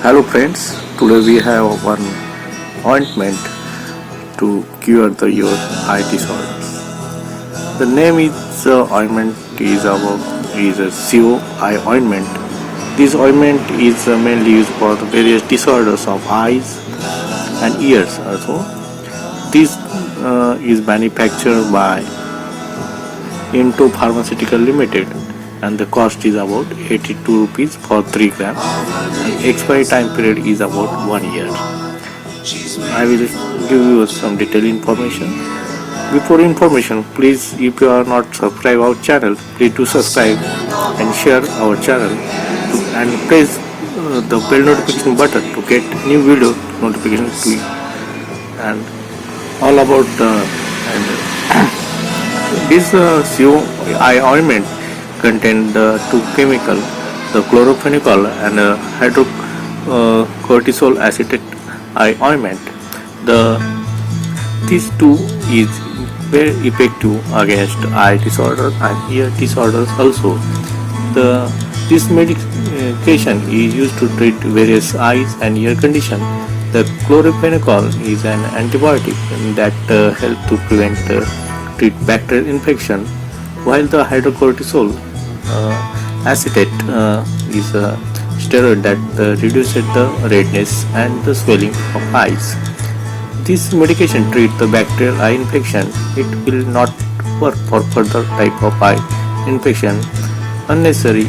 Hello friends, today we have one ointment to cure your eye disorders. The name is ointment is a CO eye ointment. This ointment is mainly used for the various disorders of eyes and ears also. This is manufactured by Into Pharmaceutical Limited and the cost is about 82 rupees for 3 grams and expiry time period is about 1 year. I will give you some detailed information. Before information, please, if you are not subscribed our channel, please do subscribe and share our channel and press the bell notification button to get new video notification to you. And all about this CO eye ointment contain the two chemicals, the Chloramphenicol and Hydrocortisone acetate eye ointment. These two is very effective against eye disorders and ear disorders also. This medication is used to treat various eyes and ear conditions. The Chloramphenicol is an antibiotic that helps to treat bacterial infection, while the hydrocortisone acetate is a steroid that reduces the redness and the swelling of eyes. This medication treats the bacterial eye infection. It will not work for further type of eye infection. Unnecessary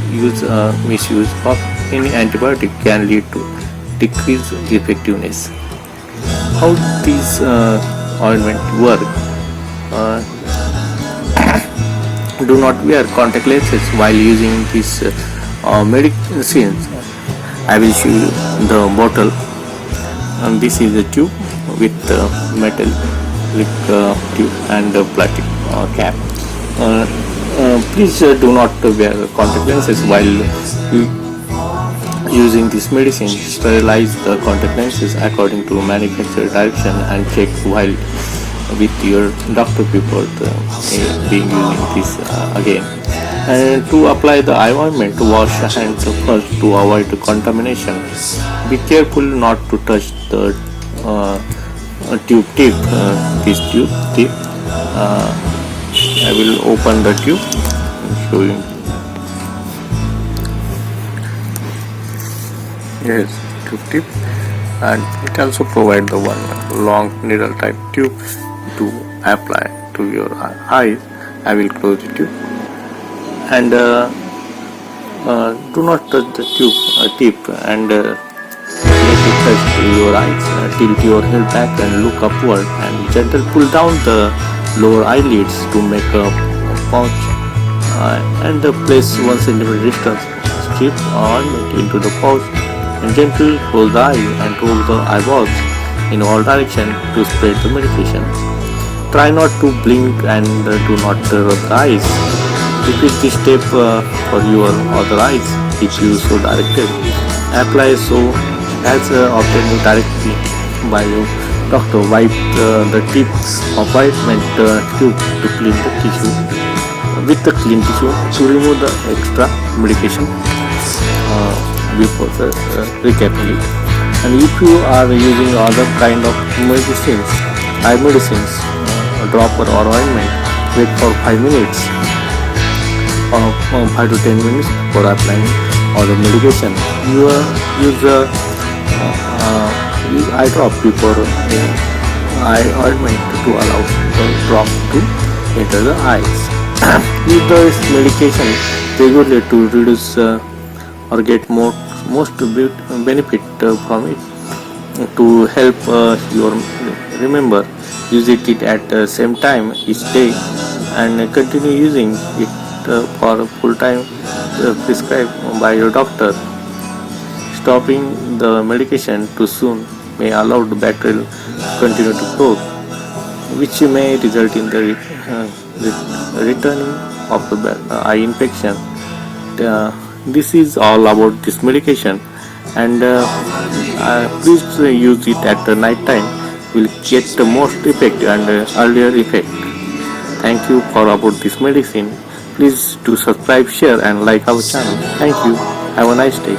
misuse of any antibiotic can lead to decreased effectiveness. How these ointment work? Do not wear contact lenses while using these medicines. I will show you the bottle. This is a tube with metallic tube and a plastic cap. Please do not wear contact lenses while using this medicine. Sterilize the contact lenses according to manufacturer direction and check while with your doctor before being using this again. And to apply the eye ointment, wash hands first to avoid contamination. Be careful not to touch the tube tip. This tube tip. I will open the tube and show you. Yes, tube tip, and it also provides the one long needle type tube to apply to your eyes. I will close the tube and do not touch the tube tip and let it touch your eyes. Tilt your head back and look upward and gently pull down the lower eyelids to make a pouch and place 1 cm distance strip ointment into the pouch and gently close the eye and roll the eyeballs in all directions to spread the medication. Try not to blink and do not rub the eyes. Repeat this step for your other eyes if you so directed. Apply so as obtained directly by your doctor. Wipe the tip of ointment tube to clean the tissue with the clean tissue to remove the extra medication before recapping it. And if you are using other kind of medicines, eye medicines, dropper or ointment, wait for 5 minutes or 5 to 10 minutes for applying other medication. You use eye drop before eye ointment to allow the drop to enter the eyes. Use this medication regularly to reduce or get most benefit from it. To help your remember, use it at the same time each day and continue using it for full time prescribed by your doctor. Stopping the medication too soon may allow the bacterial continue to grow, which may result in the returning of the eye infection. This is all about this medication, and please use it at the night time. Will get the most effect and earlier effect. Thank you for about this medicine. Please do subscribe, share and like our channel. Thank you. Have a nice day.